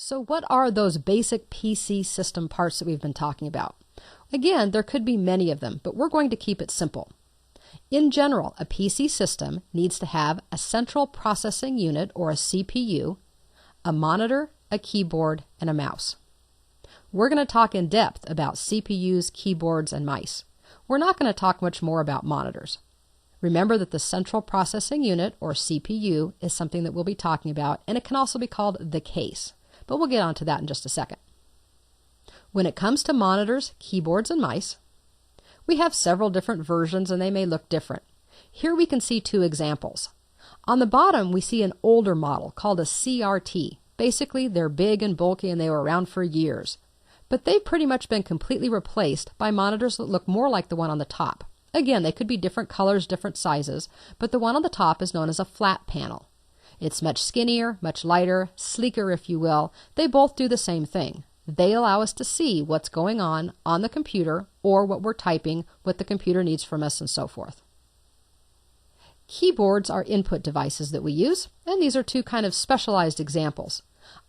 So what are those basic PC system parts that we've been talking about? Again, there could be many of them, but we're going to keep it simple. In general, a PC system needs to have a central processing unit, or a CPU, a monitor, a keyboard, and a mouse. We're going to talk in depth about CPUs, keyboards, and mice. We're not going to talk much more about monitors. Remember that the central processing unit, or CPU, is something that we'll be talking about, and it can also be called the case. But we'll get onto that in just a second. When it comes to monitors, keyboards, and mice, we have several different versions and they may look different. Here we can see two examples. On the bottom we see an older model called a CRT. Basically they're big and bulky and they were around for years. But they've pretty much been completely replaced by monitors that look more like the one on the top. Again, they could be different colors, different sizes, but the one on the top is known as a flat panel. It's much skinnier, much lighter, sleeker if you will. They both do the same thing. They allow us to see what's going on the computer or what we're typing, what the computer needs from us, and so forth. Keyboards are input devices that we use, and these are two kind of specialized examples.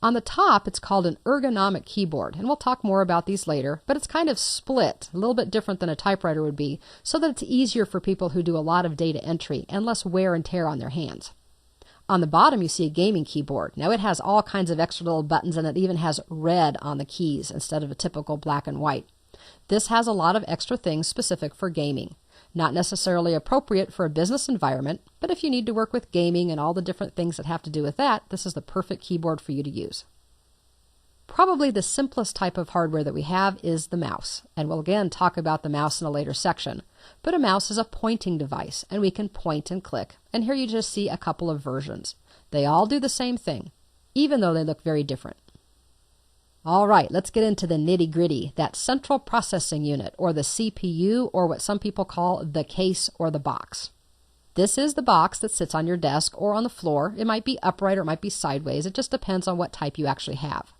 On the top, it's called an ergonomic keyboard, and we'll talk more about these later, but it's kind of split, a little bit different than a typewriter would be, so that it's easier for people who do a lot of data entry and less wear and tear on their hands. On the bottom, you see a gaming keyboard. Now it has all kinds of extra little buttons and it even has red on the keys instead of a typical black and white. This has a lot of extra things specific for gaming. Not necessarily appropriate for a business environment, but if you need to work with gaming and all the different things that have to do with that, this is the perfect keyboard for you to use. Probably the simplest type of hardware that we have is the mouse, and we'll again talk about the mouse in a later section. But a mouse is a pointing device, and we can point and click, and here you just see a couple of versions. They all do the same thing, even though they look very different. All right, let's get into the nitty-gritty, that central processing unit, or the CPU, or what some people call the case or the box. This is the box that sits on your desk or on the floor. It might be upright or it might be sideways. It just depends on what type you actually have.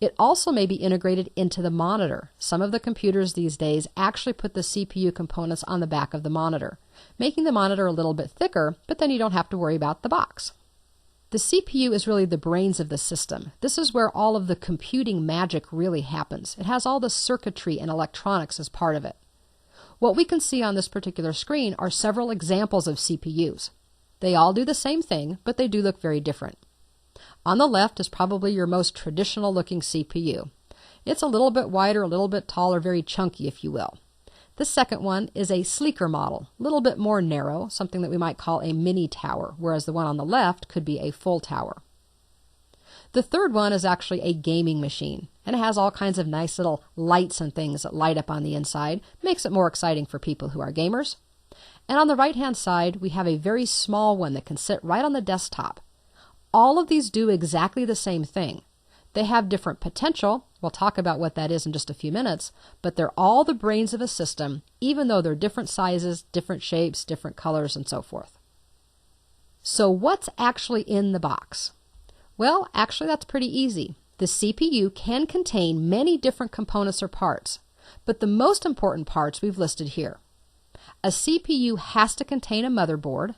It also may be integrated into the monitor. Some of the computers these days actually put the CPU components on the back of the monitor, making the monitor a little bit thicker, but then you don't have to worry about the box. The CPU is really the brains of the system. This is where all of the computing magic really happens. It has all the circuitry and electronics as part of it. What we can see on this particular screen are several examples of CPUs. They all do the same thing, but they do look very different. On the left is probably your most traditional looking CPU. It's a little bit wider, a little bit taller, very chunky if you will. The second one is a sleeker model, a little bit more narrow, something that we might call a mini tower, whereas the one on the left could be a full tower. The third one is actually a gaming machine, and it has all kinds of nice little lights and things that light up on the inside, makes it more exciting for people who are gamers. And on the right-hand side, we have a very small one that can sit right on the desktop. All of these do exactly the same thing. They have different potential. We'll talk about what that is in just a few minutes, but they're all the brains of a system, even though they're different sizes, different shapes, different colors, and so forth. So what's actually in the box? Well, actually that's pretty easy. The CPU can contain many different components or parts, but the most important parts we've listed here. A CPU has to contain a motherboard.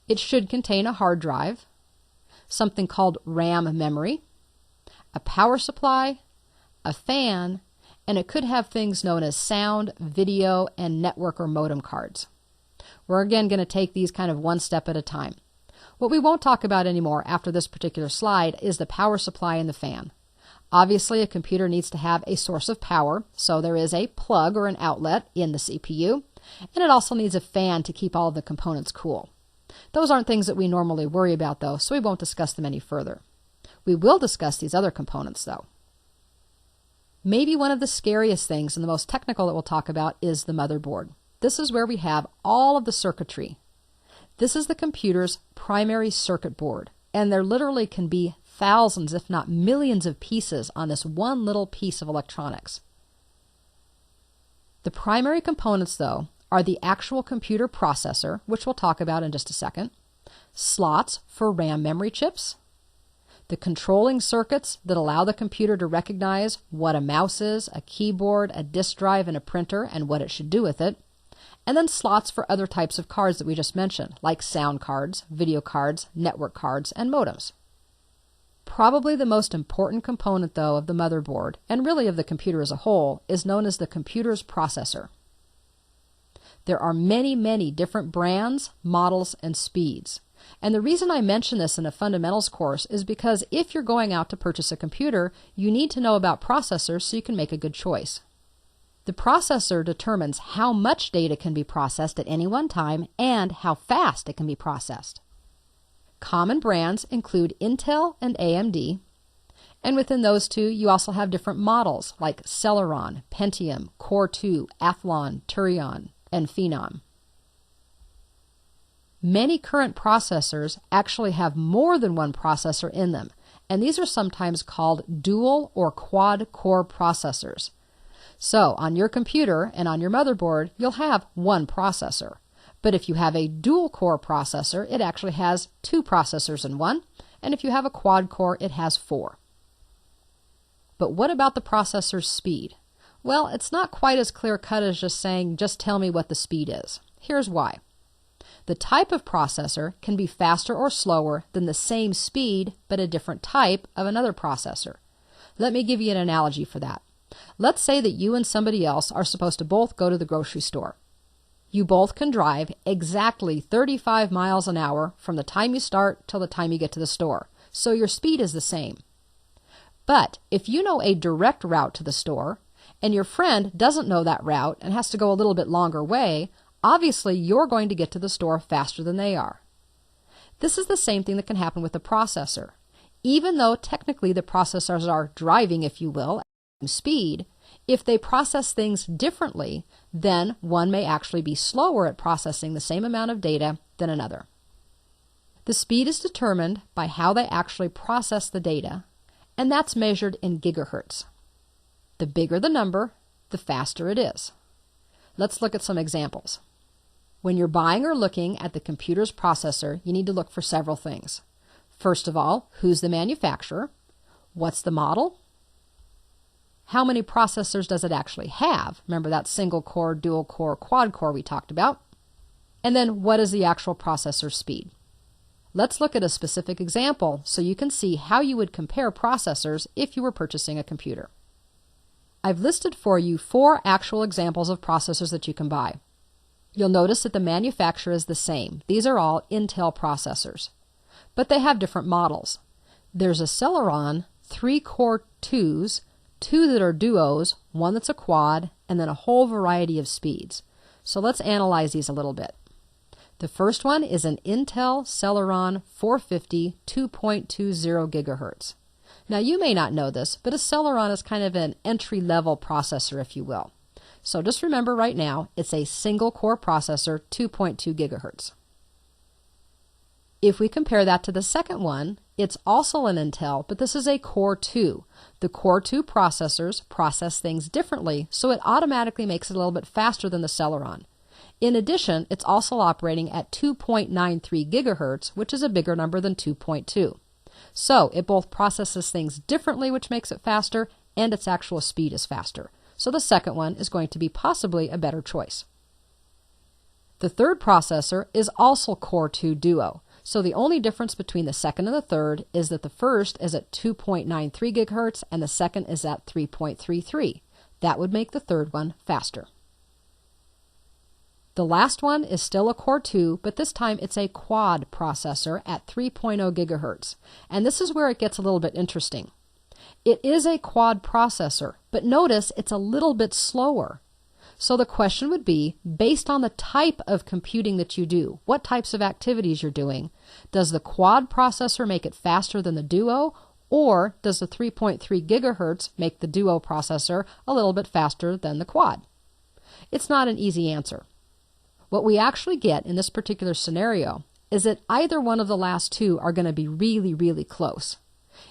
It should contain a hard drive, something called RAM memory, a power supply, a fan, and it could have things known as sound, video, and network or modem cards. We're again going to take these kind of one step at a time. What we won't talk about anymore after this particular slide is the power supply and the fan. Obviously, a computer needs to have a source of power, so there is a plug or an outlet in the CPU, and it also needs a fan to keep all of the components cool. Those aren't things that we normally worry about though, so we won't discuss them any further. We will discuss these other components though. Maybe one of the scariest things and the most technical that we'll talk about is the motherboard. This is where we have all of the circuitry. This is the computer's primary circuit board, and there literally can be thousands, if not millions of pieces on this one little piece of electronics. The primary components though are the actual computer processor, which we'll talk about in just a second, slots for RAM memory chips, the controlling circuits that allow the computer to recognize what a mouse is, a keyboard, a disk drive, and a printer, and what it should do with it, and then slots for other types of cards that we just mentioned, like sound cards, video cards, network cards, and modems. Probably the most important component, though, of the motherboard, and really of the computer as a whole, is known as the computer's processor. There are many, many different brands, models, and speeds. And the reason I mention this in a fundamentals course is because if you're going out to purchase a computer, you need to know about processors so you can make a good choice. The processor determines how much data can be processed at any one time and how fast it can be processed. Common brands include Intel and AMD, and within those two you also have different models like Celeron, Pentium, Core 2, Athlon, Turion, and Phenom. Many current processors actually have more than one processor in them, and these are sometimes called dual or quad core processors. So on your computer and on your motherboard, you'll have one processor. But if you have a dual core processor, it actually has two processors in one, and if you have a quad core, it has four. But what about the processor's speed? Well, it's not quite as clear-cut as just saying, just tell me what the speed is. Here's why. The type of processor can be faster or slower than the same speed, but a different type of another processor. Let me give you an analogy for that. Let's say that you and somebody else are supposed to both go to the grocery store. You both can drive exactly 35 miles an hour from the time you start till the time you get to the store, so your speed is the same. But if you know a direct route to the store, and your friend doesn't know that route and has to go a little bit longer way, obviously you're going to get to the store faster than they are. This is the same thing that can happen with the processor. Even though technically the processors are driving, if you will, at the same speed, if they process things differently, then one may actually be slower at processing the same amount of data than another. The speed is determined by how they actually process the data, and that's measured in gigahertz. The bigger the number, the faster it is. Let's look at some examples. When you're buying or looking at the computer's processor, you need to look for several things. First of all, who's the manufacturer? What's the model? How many processors does it actually have? Remember that single core, dual core, quad core we talked about. And then what is the actual processor speed? Let's look at a specific example so you can see how you would compare processors if you were purchasing a computer. I've listed for you 4 actual examples of processors that you can buy. You'll notice that the manufacturer is the same. These are all Intel processors, but they have different models. There's a Celeron 3-core 2s, 2 that are duos, 1 that's a quad, and then a whole variety of speeds. So let's analyze these a little bit. The first one is an Intel Celeron 450 2.20 gigahertz. Now you may not know this, but a Celeron is kind of an entry-level processor, if you will. So just remember right now, it's a single-core processor, 2.2 gigahertz. If we compare that to the second one, it's also an Intel, but this is a Core 2. The Core 2 processors process things differently, so it automatically makes it a little bit faster than the Celeron. In addition, it's also operating at 2.93 gigahertz, which is a bigger number than 2.2. So it both processes things differently, which makes it faster, and its actual speed is faster. So the second one is going to be possibly a better choice. The third processor is also Core 2 Duo. So the only difference between the second and the third is that the first is at 2.93 gigahertz and the second is at 3.33. That would make the third one faster. The last one is still a Core 2, but this time it's a quad processor at 3.0 gigahertz. And this is where it gets a little bit interesting. It is a quad processor, but notice it's a little bit slower. So the question would be, based on the type of computing that you do, what types of activities you're doing, does the quad processor make it faster than the Duo, or does the 3.3 gigahertz make the Duo processor a little bit faster than the quad? It's not an easy answer. What we actually get in this particular scenario is that either one of the last two are going to be really, really close.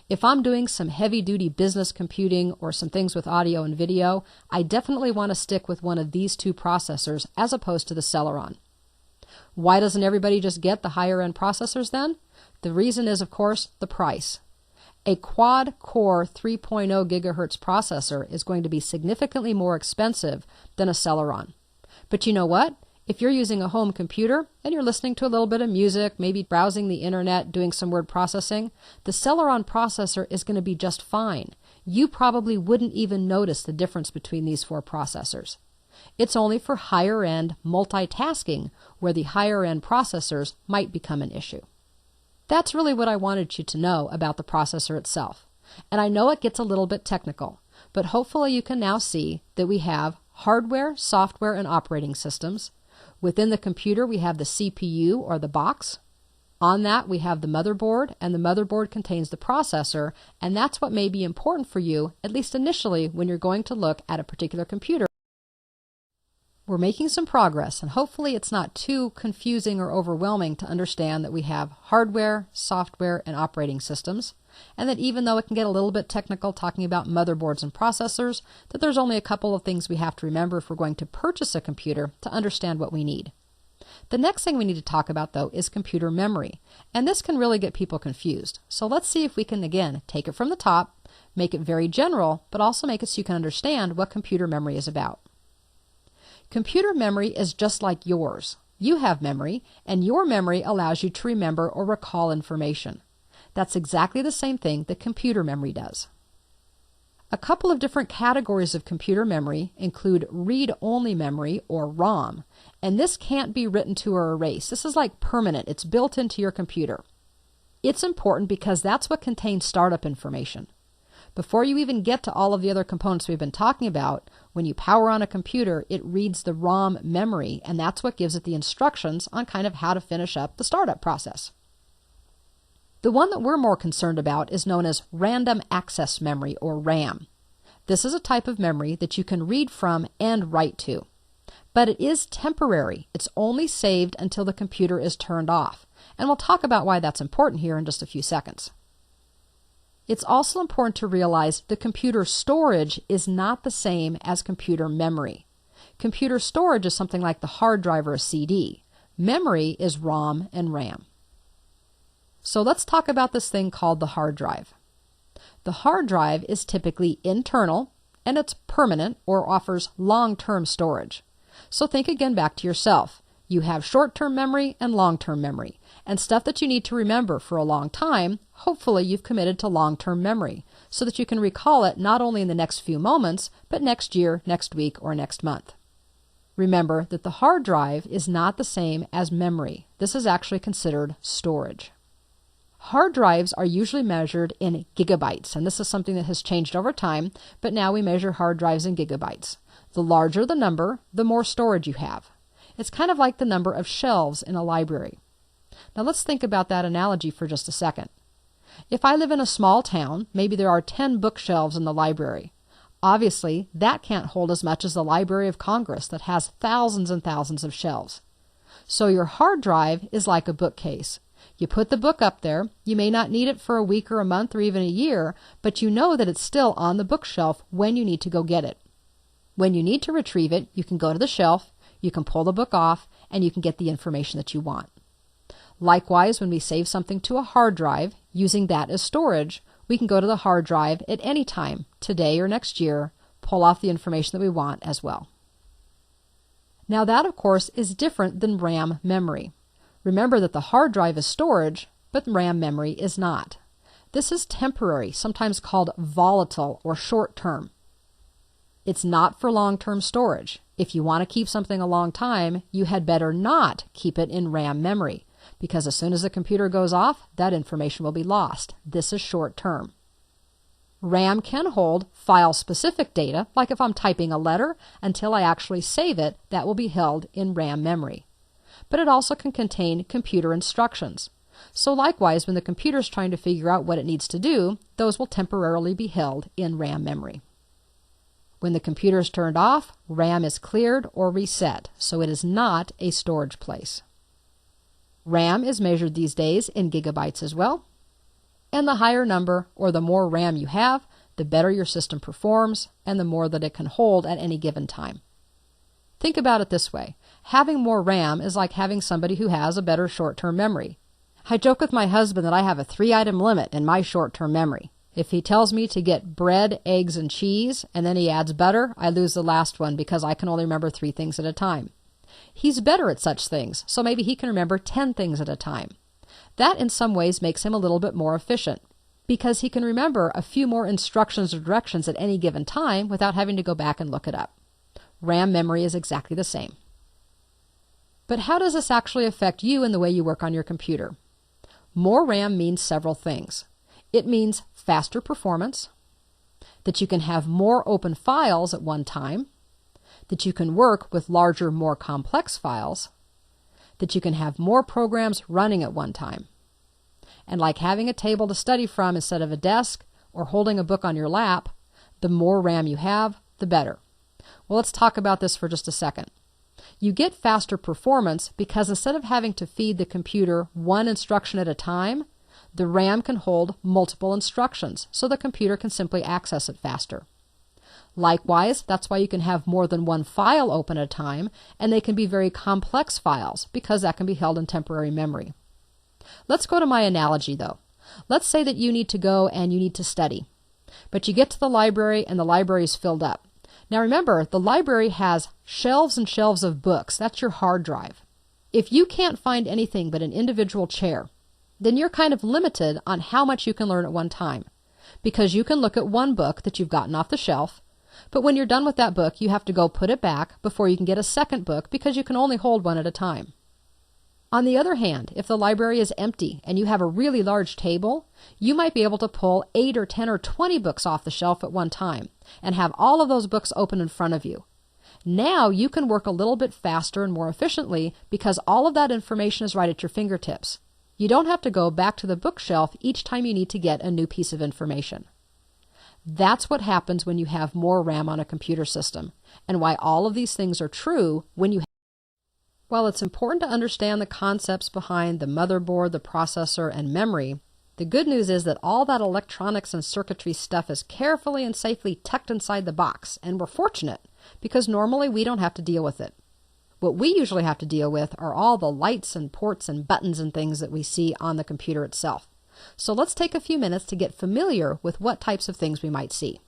If I'm doing some heavy-duty business computing or some things with audio and video, I definitely want to stick with one of these two processors as opposed to the Celeron. Why doesn't everybody just get the higher-end processors then? The reason is, of course, the price. A quad-core 3.0 gigahertz processor is going to be significantly more expensive than a Celeron. But you know what? If you're using a home computer and you're listening to a little bit of music, maybe browsing the internet, doing some word processing, the Celeron processor is going to be just fine. You probably wouldn't even notice the difference between these four processors. It's only for higher-end multitasking where the higher-end processors might become an issue. That's really what I wanted you to know about the processor itself. And I know it gets a little bit technical, but hopefully you can now see that we have hardware, software, and operating systems. Within the computer, we have the CPU or the box. On that, we have the motherboard, and the motherboard contains the processor, and that's what may be important for you, at least initially, when you're going to look at a particular computer. We're making some progress, and hopefully it's not too confusing or overwhelming to understand that we have hardware, software, and operating systems, and that even though it can get a little bit technical talking about motherboards and processors, that there's only a couple of things we have to remember if we're going to purchase a computer to understand what we need. The next thing we need to talk about, though, is computer memory, and this can really get people confused. So let's see if we can, again, take it from the top, make it very general, but also make it so you can understand what computer memory is about. Computer memory is just like yours. You have memory, and your memory allows you to remember or recall information. That's exactly the same thing that computer memory does. A couple of different categories of computer memory include read-only memory, or ROM, and this can't be written to or erased. This is like permanent. It's built into your computer. It's important because that's what contains startup information. Before you even get to all of the other components we've been talking about, when you power on a computer, it reads the ROM memory, and that's what gives it the instructions on kind of how to finish up the startup process. The one that we're more concerned about is known as random access memory, or RAM. This is a type of memory that you can read from and write to. But it is temporary. It's only saved until the computer is turned off. And we'll talk about why that's important here in just a few seconds. It's also important to realize the computer storage is not the same as computer memory. Computer storage is something like the hard drive or a CD. Memory is ROM and RAM. So let's talk about this thing called the hard drive. The hard drive is typically internal, and it's permanent or offers long-term storage. So think again back to yourself. You have short-term memory and long-term memory, and stuff that you need to remember for a long time. Hopefully you've committed to long-term memory so that you can recall it not only in the next few moments, but next year, next week, or next month. Remember that the hard drive is not the same as memory. This is actually considered storage. Hard drives are usually measured in gigabytes, and this is something that has changed over time, but now we measure hard drives in gigabytes. The larger the number, the more storage you have. It's kind of like the number of shelves in a library. Now let's think about that analogy for just a second. If I live in a small town, maybe there are 10 bookshelves in the library. Obviously, that can't hold as much as the Library of Congress that has thousands and thousands of shelves. So your hard drive is like a bookcase. You put the book up there, you may not need it for a week or a month or even a year, but you know that it's still on the bookshelf when you need to go get it. When you need to retrieve it, you can go to the shelf, you can pull the book off, and you can get the information that you want. Likewise, when we save something to a hard drive, using that as storage, we can go to the hard drive at any time, today or next year, pull off the information that we want as well. Now that, of course, is different than RAM memory. Remember that the hard drive is storage, but RAM memory is not. This is temporary, sometimes called volatile or short-term. It's not for long-term storage. If you want to keep something a long time, you had better not keep it in RAM memory, because as soon as the computer goes off, that information will be lost. This is short-term. RAM can hold file-specific data, like if I'm typing a letter, until I actually save it, that will be held in RAM memory. But it also can contain computer instructions. So likewise, when the computer is trying to figure out what it needs to do, those will temporarily be held in RAM memory. When the computer is turned off, RAM is cleared or reset, so it is not a storage place. RAM is measured these days in gigabytes as well, and the higher number or the more RAM you have, the better your system performs and the more that it can hold at any given time. Think about it this way. Having more RAM is like having somebody who has a better short-term memory. I joke with my husband that I have a 3-item limit in my short-term memory. If he tells me to get bread, eggs, and cheese, and then he adds butter, I lose the last one because I can only remember 3 things at a time. He's better at such things, so maybe he can remember 10 things at a time. That in some ways makes him a little bit more efficient, because he can remember a few more instructions or directions at any given time without having to go back and look it up. RAM memory is exactly the same. But how does this actually affect you in the way you work on your computer? More RAM means several things. It means faster performance, that you can have more open files at one time, that you can work with larger, more complex files, that you can have more programs running at one time. And like having a table to study from instead of a desk or holding a book on your lap, the more RAM you have, the better. Well, let's talk about this for just a second. You get faster performance because instead of having to feed the computer one instruction at a time, the RAM can hold multiple instructions, so the computer can simply access it faster. Likewise, that's why you can have more than one file open at a time, and they can be very complex files because that can be held in temporary memory. Let's go to my analogy though. Let's say that you need to go and you need to study, but you get to the library and the library is filled up. Now remember, the library has shelves and shelves of books. That's your hard drive. If you can't find anything but an individual chair, then you're kind of limited on how much you can learn at one time, because you can look at one book that you've gotten off the shelf, but when you're done with that book, you have to go put it back before you can get a second book because you can only hold one at a time. On the other hand, if the library is empty and you have a really large table, you might be able to pull 8 or 10 or 20 books off the shelf at one time and have all of those books open in front of you. Now you can work a little bit faster and more efficiently because all of that information is right at your fingertips. You don't have to go back to the bookshelf each time you need to get a new piece of information. That's what happens when you have more RAM on a computer system, and why all of these things are true when you have. While it's important to understand the concepts behind the motherboard, the processor, and memory, the good news is that all that electronics and circuitry stuff is carefully and safely tucked inside the box, and we're fortunate because normally we don't have to deal with it. What we usually have to deal with are all the lights and ports and buttons and things that we see on the computer itself. So let's take a few minutes to get familiar with what types of things we might see.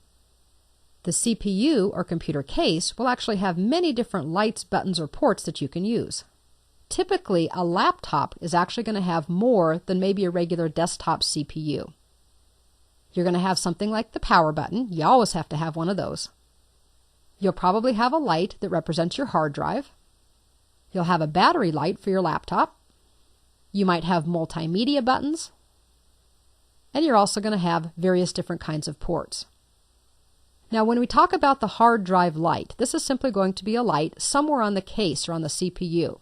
The CPU, or computer case, will actually have many different lights, buttons, or ports that you can use. Typically, a laptop is actually going to have more than maybe a regular desktop CPU. You're going to have something like the power button. You always have to have one of those. You'll probably have a light that represents your hard drive. You'll have a battery light for your laptop. You might have multimedia buttons. And you're also going to have various different kinds of ports. Now, when we talk about the hard drive light, this is simply going to be a light somewhere on the case or on the CPU.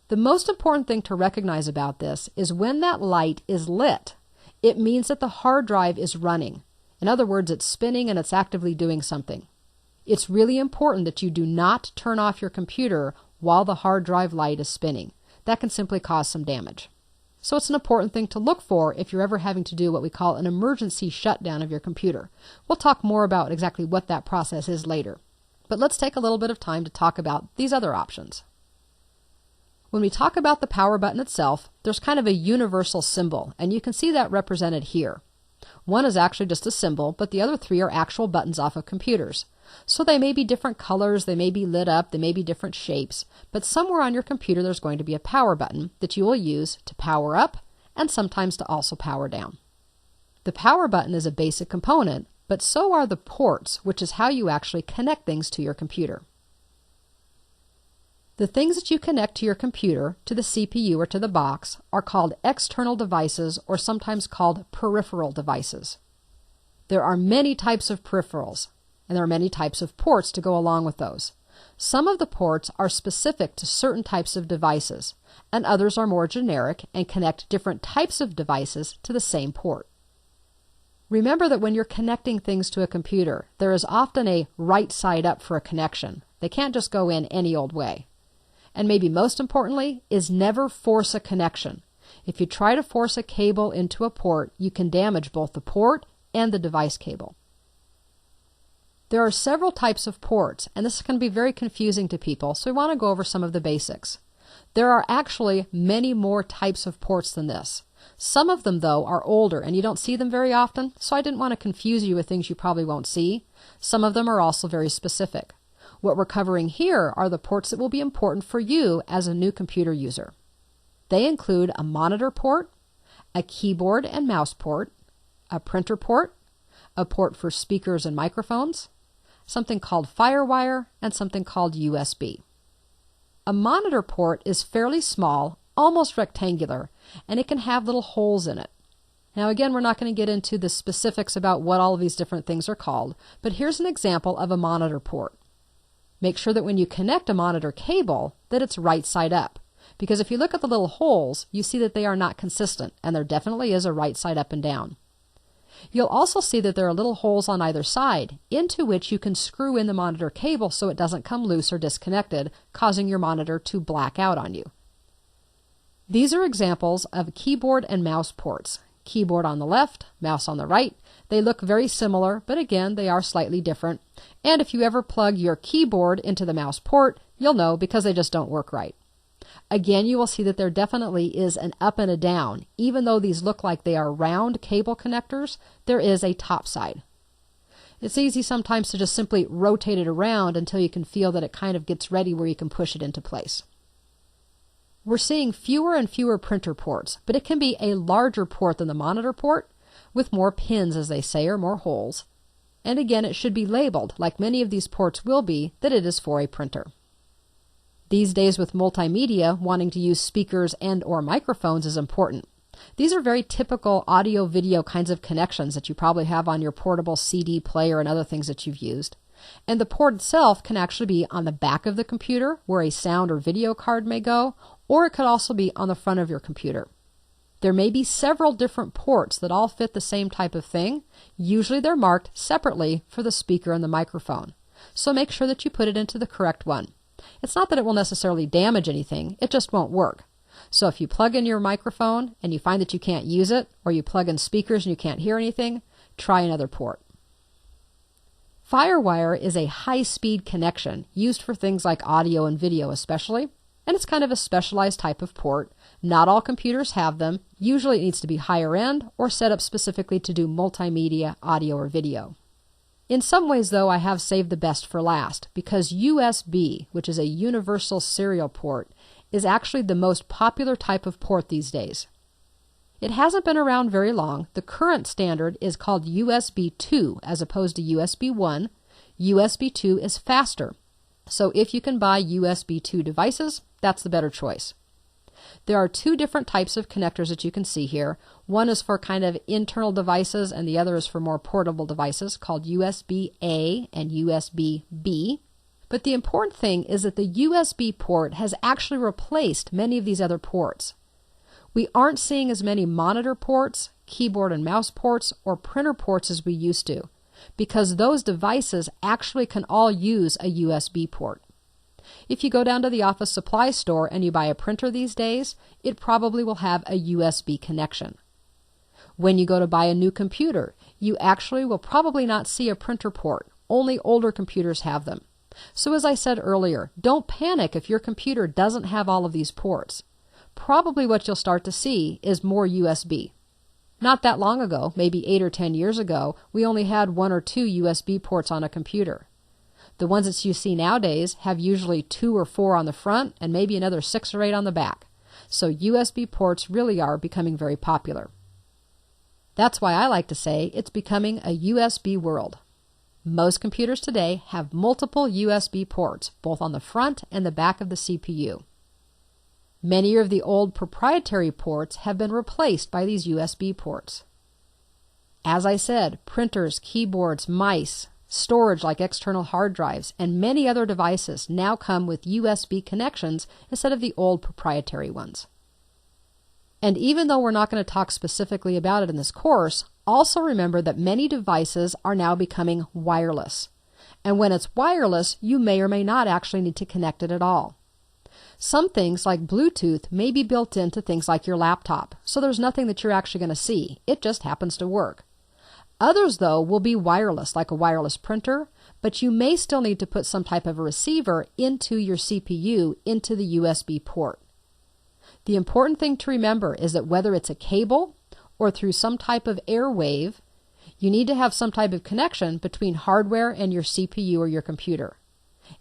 The most important thing to recognize about this is when that light is lit, it means that the hard drive is running. In other words, it's spinning and it's actively doing something. It's really important that you do not turn off your computer while the hard drive light is spinning. That can simply cause some damage. So it's an important thing to look for if you're ever having to do what we call an emergency shutdown of your computer. We'll talk more about exactly what that process is later. But let's take a little bit of time to talk about these other options. When we talk about the power button itself, there's kind of a universal symbol, and you can see that represented here. One is actually just a symbol, but the other 3 are actual buttons off of computers. So they may be different colors, they may be lit up, they may be different shapes, but somewhere on your computer there's going to be a power button that you will use to power up and sometimes to also power down. The power button is a basic component, but so are the ports, which is how you actually connect things to your computer. The things that you connect to your computer, to the CPU or to the box, are called external devices or sometimes called peripheral devices. There are many types of peripherals, and there are many types of ports to go along with those. Some of the ports are specific to certain types of devices, and others are more generic and connect different types of devices to the same port. Remember that when you're connecting things to a computer, there is often a right side up for a connection. They can't just go in any old way. And maybe most importantly is never force a connection. If you try to force a cable into a port, you can damage both the port and the device cable. There are several types of ports, and this can be very confusing to people, so we want to go over some of the basics. There are actually many more types of ports than this. Some of them, though, are older, and you don't see them very often, so I didn't want to confuse you with things you probably won't see. Some of them are also very specific. What we're covering here are the ports that will be important for you as a new computer user. They include a monitor port, a keyboard and mouse port, a printer port, a port for speakers and microphones, something called FireWire, and something called USB. A monitor port is fairly small, almost rectangular, and it can have little holes in it. Now again, we're not going to get into the specifics about what all of these different things are called, but here's an example of a monitor port. Make sure that when you connect a monitor cable, that it's right side up. Because if you look at the little holes, you see that they are not consistent, and there definitely is a right side up and down. You'll also see that there are little holes on either side, into which you can screw in the monitor cable so it doesn't come loose or disconnected, causing your monitor to black out on you. These are examples of keyboard and mouse ports. Keyboard on the left, mouse on the right. They look very similar, but again, they are slightly different. And if you ever plug your keyboard into the mouse port, you'll know because they just don't work right. Again, you will see that there definitely is an up and a down. Even though these look like they are round cable connectors, there is a top side. It's easy sometimes to just simply rotate it around until you can feel that it kind of gets ready where you can push it into place. We're seeing fewer and fewer printer ports, but it can be a larger port than the monitor port, with more pins, as they say, or more holes. And again, it should be labeled, like many of these ports will be, that it is for a printer. These days with multimedia, wanting to use speakers and or microphones is important. These are very typical audio-video kinds of connections that you probably have on your portable CD player and other things that you've used. And the port itself can actually be on the back of the computer, where a sound or video card may go, or it could also be on the front of your computer. There may be several different ports that all fit the same type of thing. Usually they're marked separately for the speaker and the microphone. So make sure that you put it into the correct one. It's not that it will necessarily damage anything, it just won't work. So if you plug in your microphone and you find that you can't use it, or you plug in speakers and you can't hear anything, try another port. FireWire is a high-speed connection used for things like audio and video especially, and it's kind of a specialized type of port. Not all computers have them. Usually it needs to be higher end or set up specifically to do multimedia, audio, or video. In some ways, though, I have saved the best for last, because USB, which is a universal serial port, is actually the most popular type of port these days. It hasn't been around very long. The current standard is called USB 2 as opposed to USB 1. USB 2 is faster. So if you can buy USB 2 devices, that's the better choice. There are two different types of connectors that you can see here. One is for kind of internal devices and the other is for more portable devices called USB-A and USB-B. But the important thing is that the USB port has actually replaced many of these other ports. We aren't seeing as many monitor ports, keyboard and mouse ports, or printer ports as we used to, because those devices actually can all use a USB port. If you go down to the office supply store and you buy a printer these days, it probably will have a USB connection. When you go to buy a new computer, you actually will probably not see a printer port. Only older computers have them. So as I said earlier, don't panic if your computer doesn't have all of these ports. Probably what you'll start to see is more USB. Not that long ago, maybe 8 or 10 years ago, we only had 1 or 2 USB ports on a computer. The ones that you see nowadays have usually 2 or 4 on the front and maybe another 6 or 8 on the back. So USB ports really are becoming very popular. That's why I like to say it's becoming a USB world. Most computers today have multiple USB ports, both on the front and the back of the CPU. Many of the old proprietary ports have been replaced by these USB ports. As I said, printers, keyboards, mice, storage like external hard drives, and many other devices now come with USB connections instead of the old proprietary ones. And even though we're not going to talk specifically about it in this course, also remember that many devices are now becoming wireless. And when it's wireless, you may or may not actually need to connect it at all. Some things like Bluetooth may be built into things like your laptop, so there's nothing that you're actually going to see. It just happens to work. Others, though, will be wireless, like a wireless printer, but you may still need to put some type of a receiver into your CPU, into the USB port. The important thing to remember is that whether it's a cable or through some type of airwave, you need to have some type of connection between hardware and your CPU or your computer.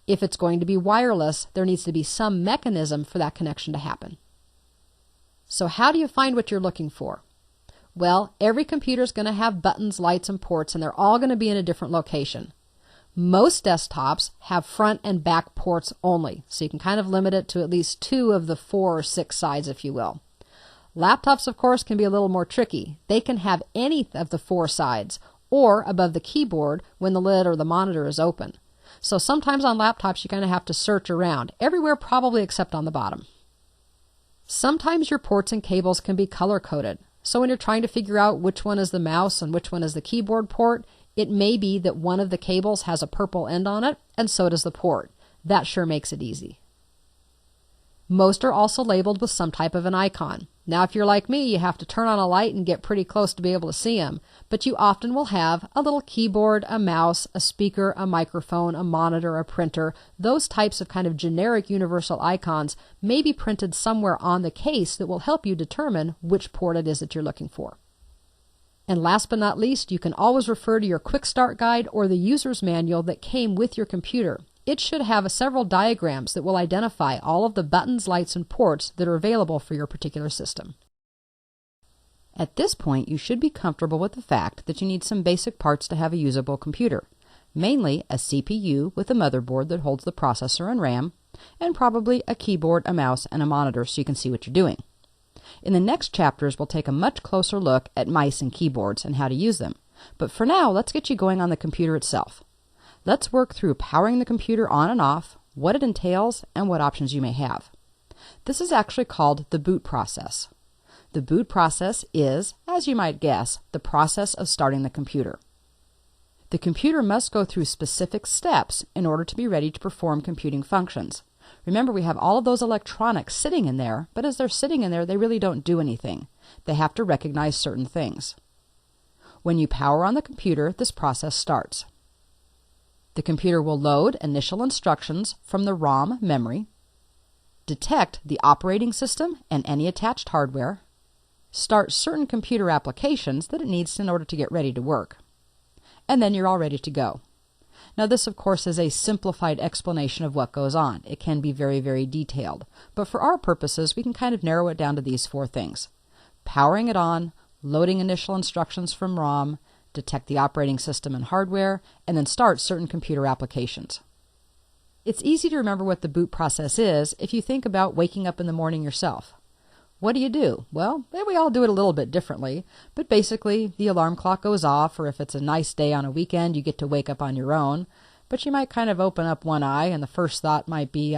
If it's going to be wireless, there needs to be some mechanism for that connection to happen. So how do you find what you're looking for? Well, every computer is going to have buttons, lights, and ports, and they're all going to be in a different location. Most desktops have front and back ports only, so you can kind of limit it to at least 2 of the 4 or 6 sides, if you will. Laptops, of course, can be a little more tricky. They can have any of the 4 sides, or above the keyboard when the lid or the monitor is open. So sometimes on laptops you kind of have to search around, everywhere probably except on the bottom. Sometimes your ports and cables can be color-coded. So when you're trying to figure out which one is the mouse and which one is the keyboard port, it may be that one of the cables has a purple end on it, and so does the port. That sure makes it easy. Most are also labeled with some type of an icon. Now, if you're like me, you have to turn on a light and get pretty close to be able to see them, but you often will have a little keyboard, a mouse, a speaker, a microphone, a monitor, a printer. Those types of kind of generic universal icons may be printed somewhere on the case that will help you determine which port it is that you're looking for. And last but not least, you can always refer to your Quick Start Guide or the user's manual that came with your computer. It should have several diagrams that will identify all of the buttons, lights, and ports that are available for your particular system. At this point, you should be comfortable with the fact that you need some basic parts to have a usable computer, mainly a CPU with a motherboard that holds the processor and RAM, and probably a keyboard, a mouse, and a monitor so you can see what you're doing. In the next chapters, we'll take a much closer look at mice and keyboards and how to use them. But for now, let's get you going on the computer itself. Let's work through powering the computer on and off, what it entails, and what options you may have. This is actually called the boot process. The boot process is, as you might guess, the process of starting the computer. The computer must go through specific steps in order to be ready to perform computing functions. Remember, we have all of those electronics sitting in there, but as they're sitting in there, they really don't do anything. They have to recognize certain things. When you power on the computer, this process starts. The computer will load initial instructions from the ROM memory, detect the operating system and any attached hardware, start certain computer applications that it needs in order to get ready to work, and then you're all ready to go. Now this, of course, is a simplified explanation of what goes on. It can be very, very detailed, but for our purposes, we can kind of narrow it down to these 4 things. Powering it on, loading initial instructions from ROM, detect the operating system and hardware, and then start certain computer applications. It's easy to remember what the boot process is if you think about waking up in the morning yourself. What do? Well, we all do it a little bit differently, but basically the alarm clock goes off, or if it's a nice day on a weekend, you get to wake up on your own, but you might kind of open up one eye and the first thought might be,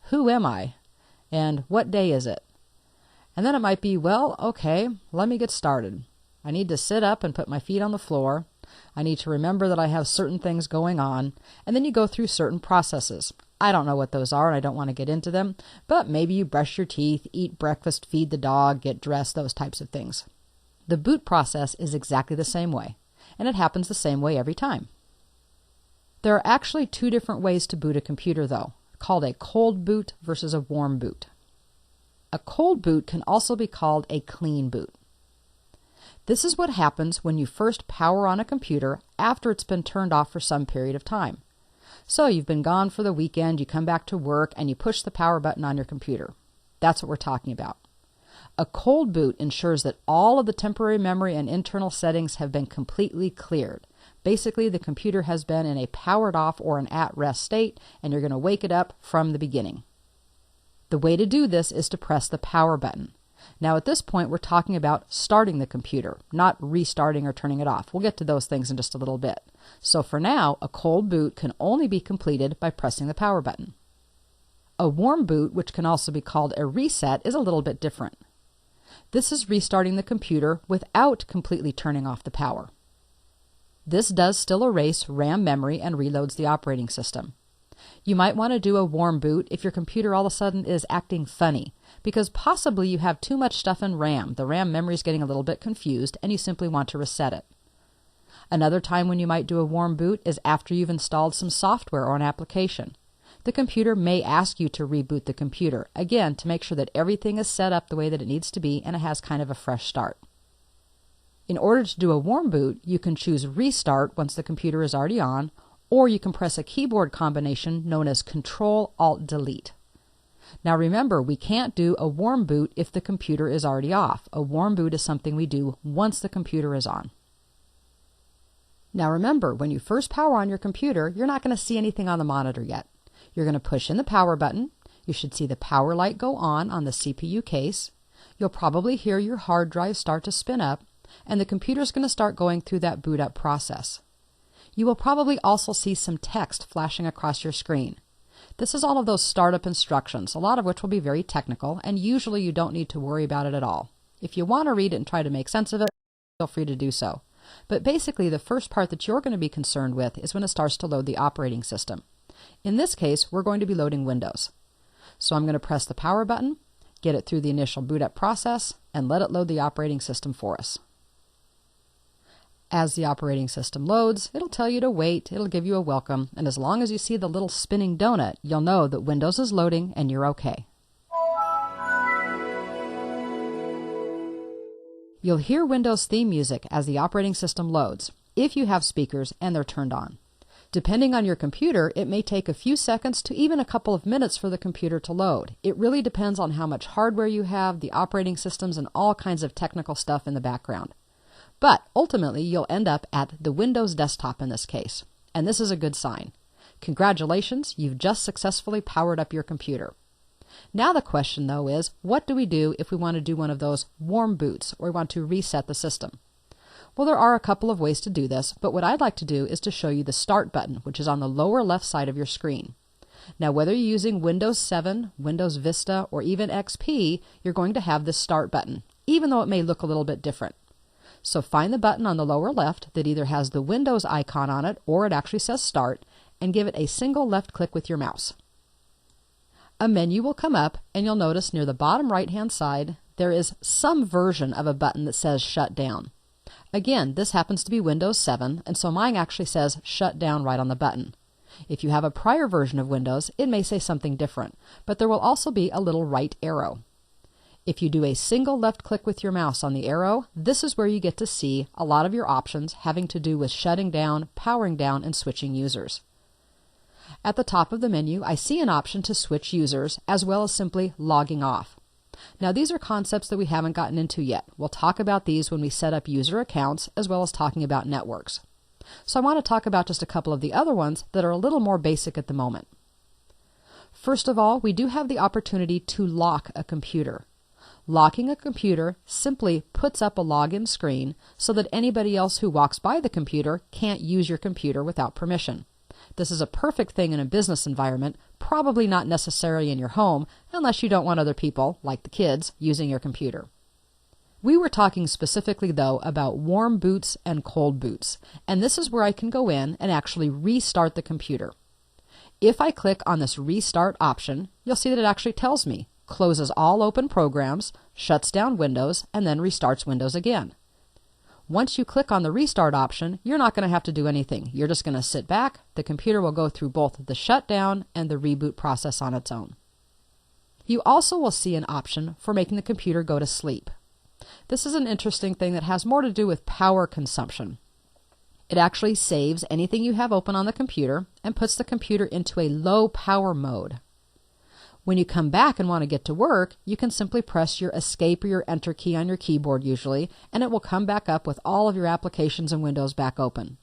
who am I? And what day is it? And then it might be, well, okay, let me get started. I need to sit up and put my feet on the floor. I need to remember that I have certain things going on, and then you go through certain processes. I don't know what those are, and I don't want to get into them, but maybe you brush your teeth, eat breakfast, feed the dog, get dressed, those types of things. The boot process is exactly the same way, and it happens the same way every time. There are actually 2 different ways to boot a computer, though, called a cold boot versus a warm boot. A cold boot can also be called a clean boot. This is what happens when you first power on a computer after it's been turned off for some period of time. So you've been gone for the weekend, you come back to work, and you push the power button on your computer. That's what we're talking about. A cold boot ensures that all of the temporary memory and internal settings have been completely cleared. Basically, the computer has been in a powered off or an at-rest state, and you're going to wake it up from the beginning. The way to do this is to press the power button. Now at this point, we're talking about starting the computer, not restarting or turning it off. We'll get to those things in just a little bit. So for now, a cold boot can only be completed by pressing the power button. A warm boot, which can also be called a reset, is a little bit different. This is restarting the computer without completely turning off the power. This does still erase RAM memory and reloads the operating system. You might want to do a warm boot if your computer all of a sudden is acting funny, because possibly you have too much stuff in RAM. The RAM memory is getting a little bit confused and you simply want to reset it. Another time when you might do a warm boot is after you've installed some software or an application. The computer may ask you to reboot the computer, again, to make sure that everything is set up the way that it needs to be and it has kind of a fresh start. In order to do a warm boot, you can choose Restart once the computer is already on, or you can press a keyboard combination known as Control-Alt-Delete. Now remember, we can't do a warm boot if the computer is already off. A warm boot is something we do once the computer is on. Now remember, when you first power on your computer, you're not going to see anything on the monitor yet. You're going to push in the power button. You should see the power light go on the CPU case. You'll probably hear your hard drive start to spin up, and the computer's going to start going through that boot up process. You will probably also see some text flashing across your screen. This is all of those startup instructions, a lot of which will be very technical, and usually you don't need to worry about it at all. If you want to read it and try to make sense of it, feel free to do so. But basically, the first part that you're going to be concerned with is when it starts to load the operating system. In this case, we're going to be loading Windows. So I'm going to press the power button, get it through the initial boot up process, and let it load the operating system for us. As the operating system loads, it'll tell you to wait, it'll give you a welcome, and as long as you see the little spinning donut, you'll know that Windows is loading and you're okay. You'll hear Windows theme music as the operating system loads, if you have speakers and they're turned on. Depending on your computer, it may take a few seconds to even a couple of minutes for the computer to load. It really depends on how much hardware you have, the operating systems, and all kinds of technical stuff in the background. But ultimately, you'll end up at the Windows desktop in this case, and this is a good sign. Congratulations, you've just successfully powered up your computer. Now the question, though, is what do we do if we want to do one of those warm boots or we want to reset the system? Well, there are a couple of ways to do this, but what I'd like to do is to show you the Start button, which is on the lower left side of your screen. Now, whether you're using Windows 7, Windows Vista, or even XP, you're going to have this Start button, even though it may look a little bit different. So find the button on the lower left that either has the Windows icon on it or it actually says Start, and give it a single left click with your mouse. A menu will come up, and you'll notice near the bottom right-hand side, there is some version of a button that says Shut Down. Again, this happens to be Windows 7, and so mine actually says Shut Down right on the button. If you have a prior version of Windows, it may say something different, but there will also be a little right arrow. If you do a single left click with your mouse on the arrow, this is where you get to see a lot of your options having to do with shutting down, powering down, and switching users. At the top of the menu, I see an option to switch users, as well as simply logging off. Now, these are concepts that we haven't gotten into yet. We'll talk about these when we set up user accounts, as well as talking about networks. So I want to talk about just a couple of the other ones that are a little more basic at the moment. First of all, we do have the opportunity to lock a computer. Locking a computer simply puts up a login screen so that anybody else who walks by the computer can't use your computer without permission. This is a perfect thing in a business environment, probably not necessarily in your home, unless you don't want other people, like the kids, using your computer. We were talking specifically, though, about warm boots and cold boots, and this is where I can go in and actually restart the computer. If I click on this Restart option, you'll see that it actually tells me, closes all open programs, shuts down Windows, and then restarts Windows again. Once you click on the Restart option, you're not going to have to do anything. You're just going to sit back. The computer will go through both the shutdown and the reboot process on its own. You also will see an option for making the computer go to sleep. This is an interesting thing that has more to do with power consumption. It actually saves anything you have open on the computer and puts the computer into a low power mode. When you come back and want to get to work, you can simply press your Escape or your Enter key on your keyboard usually, and it will come back up with all of your applications and windows back open.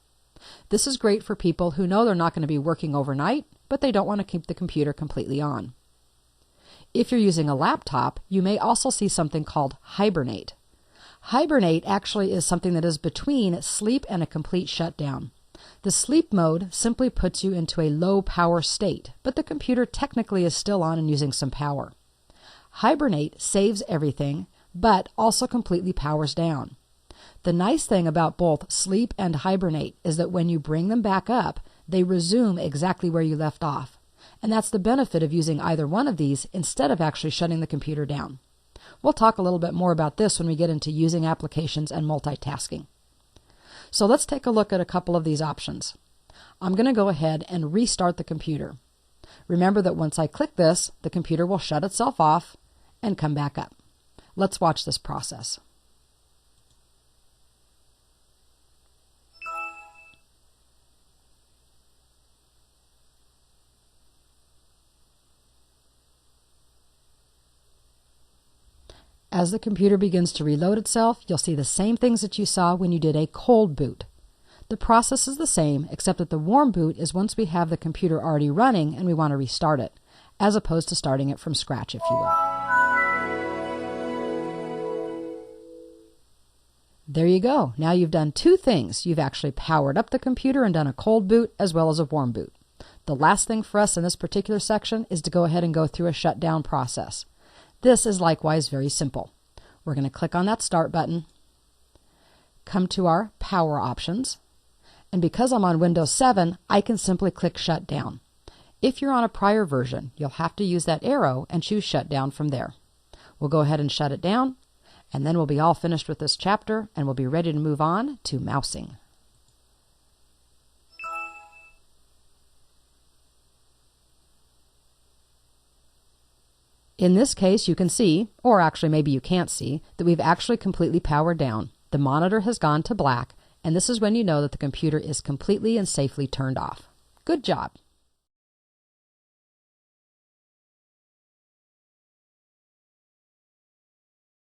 This is great for people who know they're not going to be working overnight, but they don't want to keep the computer completely on. If you're using a laptop, you may also see something called Hibernate. Hibernate actually is something that is between sleep and a complete shutdown. The sleep mode simply puts you into a low power state, but the computer technically is still on and using some power. Hibernate saves everything, but also completely powers down. The nice thing about both sleep and hibernate is that when you bring them back up, they resume exactly where you left off. And that's the benefit of using either one of these instead of actually shutting the computer down. We'll talk a little bit more about this when we get into using applications and multitasking. So let's take a look at a couple of these options. I'm going to go ahead and restart the computer. Remember that once I click this, the computer will shut itself off and come back up. Let's watch this process. As the computer begins to reload itself, you'll see the same things that you saw when you did a cold boot. The process is the same, except that the warm boot is once we have the computer already running and we want to restart it, as opposed to starting it from scratch, if you will. There you go. Now you've done two things. You've actually powered up the computer and done a cold boot as well as a warm boot. The last thing for us in this particular section is to go ahead and go through a shutdown process. This is likewise very simple. We're going to click on that Start button, come to our Power options, and because I'm on Windows 7, I can simply click Shut Down. If you're on a prior version, you'll have to use that arrow and choose Shut Down from there. We'll go ahead and shut it down, and then we'll be all finished with this chapter, and we'll be ready to move on to mousing. In this case, you can see, or actually maybe you can't see, that we've actually completely powered down. The monitor has gone to black, and this is when you know that the computer is completely and safely turned off. Good job!